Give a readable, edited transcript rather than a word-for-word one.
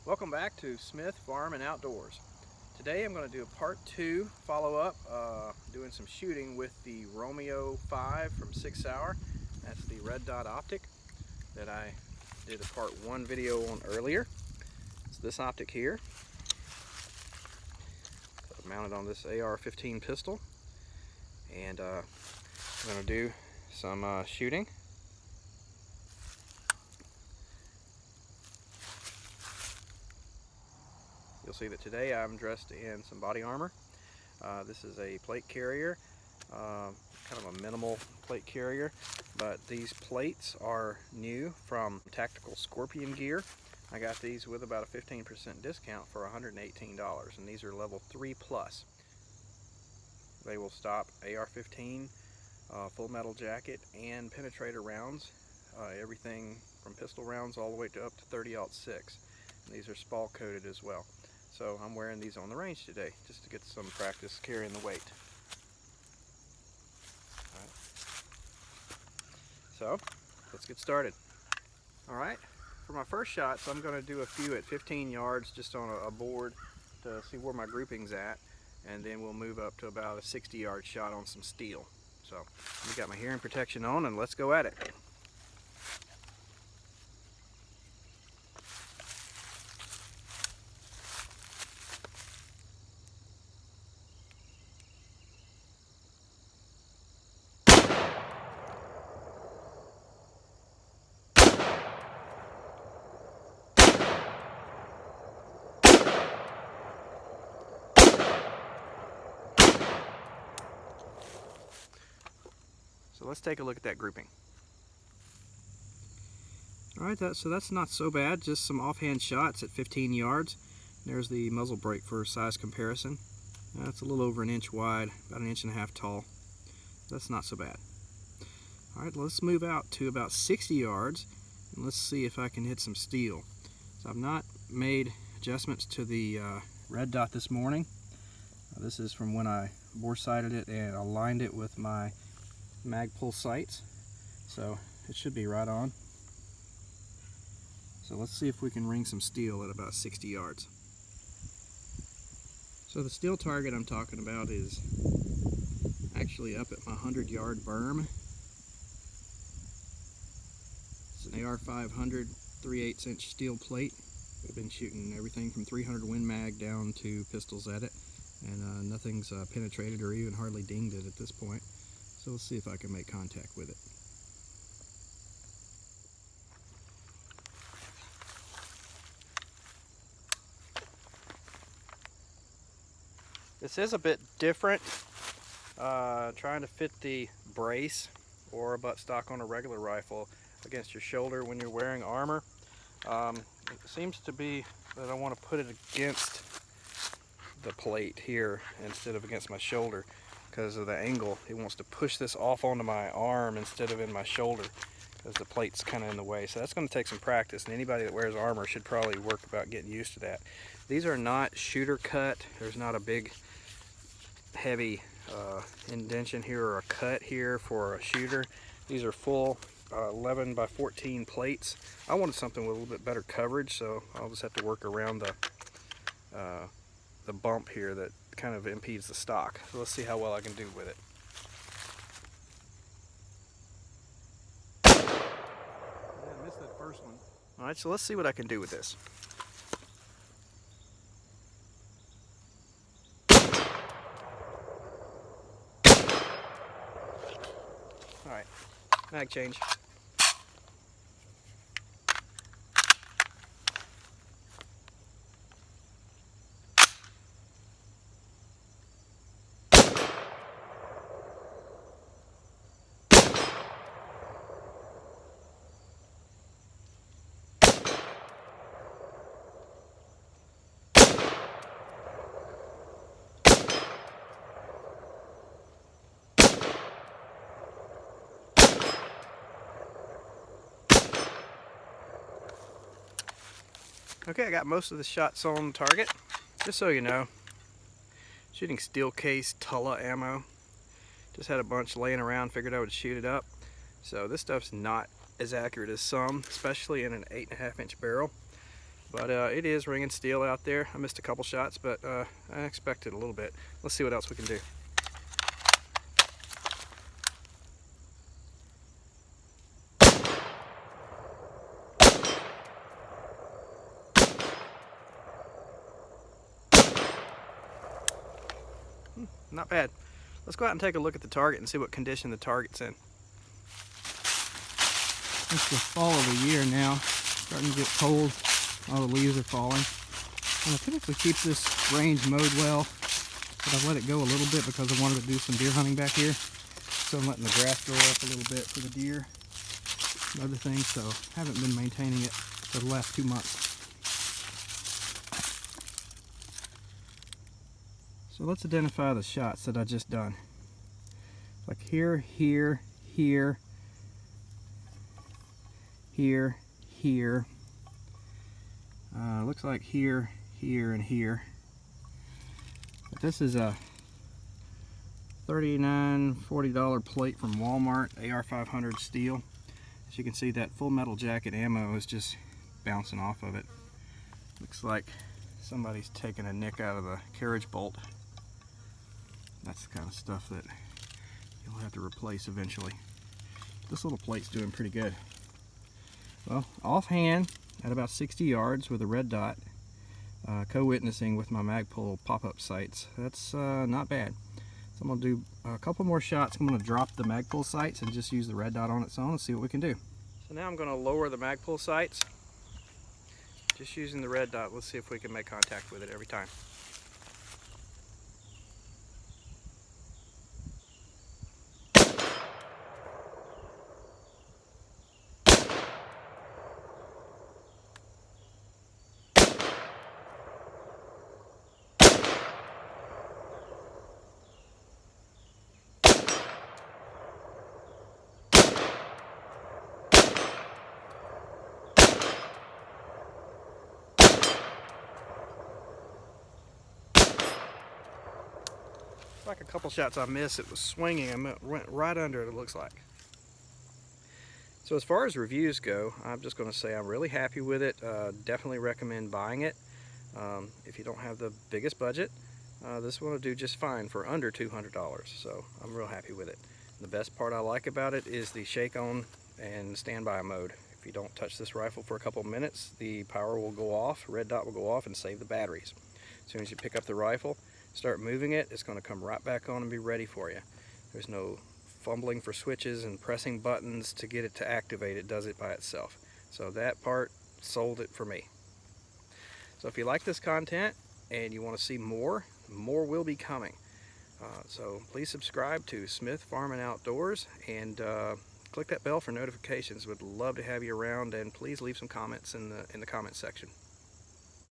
Welcome back to Smith Farm and Outdoors. Today I'm going to do a part 2 follow-up, doing some shooting with the Romeo5 from Sig Sauer. That's the red dot optic that I did a part 1 video on earlier. It's this optic here. So mounted on this AR-15 pistol, and I'm going to do some shooting. You'll see that today I'm dressed in some body armor. This is a plate carrier, kind of a minimal plate carrier, but these plates are new from Tactical Scorpion Gear. I got these with about a 15% discount for $118, and these are level 3 plus. They will stop AR-15, full metal jacket, and penetrator rounds, everything from pistol rounds all the way to up to 30-06. And these are spall coated as well. So I'm wearing these on the range today just to get some practice carrying the weight. All right. So let's get started. All right, for my first shots, I'm going to do a few at 15 yards just on a board to see where my grouping's at, and then we'll move up to about a 60-yard shot on some steel. So we got my hearing protection on, and let's go at it. So let's take a look at that grouping. Alright, so that's not so bad, just some offhand shots at 15 yards. There's the muzzle brake for size comparison. That's a little over an inch wide, about an inch and a half tall. That's not so bad. Alright, let's move out to about 60 yards and let's see if I can hit some steel. So I've not made adjustments to the red dot this morning. This is from when I bore sighted it and aligned it with my mag pull sights, so it should be right on. So let's see if we can ring some steel at about 60 yards. So the steel target I'm talking about is actually up at my 100-yard berm. It's an AR-500 3/8" steel plate. We've been shooting everything from 300 Win Mag down to pistols at it, and nothing's penetrated or even hardly dinged it at this point. So let's see if I can make contact with it. This is a bit different, trying to fit the brace or a buttstock on a regular rifle against your shoulder when you're wearing armor. It seems to be that I want to put it against the plate here instead of against my shoulder because of the angle. It wants to push this off onto my arm instead of in my shoulder because the plate's kind of in the way. So that's going to take some practice, and anybody that wears armor should probably work about getting used to that. These are not shooter cut. There's not a big heavy indentation here or a cut here for a shooter. These are full 11 by 14 plates. I wanted something with a little bit better coverage, so I'll just have to work around the bump here that kind of impedes the stock. So let's see how well I can do with it. I missed that first one. Alright, so let's see what I can do with this. Alright, mag change. Okay, I got most of the shots on target. Just so you know, shooting steel case Tulla ammo. Just had a bunch laying around, figured I would shoot it up. So this stuff's not as accurate as some, especially in an 8.5-inch barrel. But it is ringing steel out there. I missed a couple shots, but I expected a little bit. Let's see what else we can do. Not bad. Let's go out and take a look at the target and see what condition the target's in. It's the fall of the year now. Starting to get cold. All the leaves are falling. And I typically keep this range mowed well, but I've let it go a little bit because I wanted to do some deer hunting back here. So I'm letting the grass grow up a little bit for the deer and other things, so I haven't been maintaining it for the last 2 months. So let's identify the shots that I just done. Like here, here, here, here, here. Looks like here, here, and here. But this is a $39, $40 plate from Walmart, AR-500 steel. As you can see, that full metal jacket ammo is just bouncing off of it. Looks like somebody's taking a nick out of the carriage bolt. That's the kind of stuff that you'll have to replace eventually. This little plate's doing pretty good. Well, offhand, at about 60 yards with a red dot, co-witnessing with my Magpul pop-up sights. That's not bad. So I'm going to do a couple more shots. I'm going to drop the Magpul sights and just use the red dot on its own and see what we can do. So now I'm going to lower the Magpul sights. Just using the red dot, let's see if we can make contact with it every time. Like a couple shots I missed, it was swinging. I went right under it, it looks like. So as far as reviews go, I'm just going to say I'm really happy with it. Definitely recommend buying it. If you don't have the biggest budget, this one will do just fine for under $200. So I'm real happy with it. The best part I like about it is the shake on and standby mode. If you don't touch this rifle for a couple minutes, the power will go off, red dot will go off and save the batteries. As soon as you pick up the rifle, start moving it, it's going to come right back on and be ready for you. There's no fumbling for switches and pressing buttons to get it to activate. It does it by itself. So that part sold it for me. So if you like this content and you want to see more will be coming. So please subscribe to Smith Farm and Outdoors and click that bell for notifications. Would love to have you around, and please leave some comments in the comment section.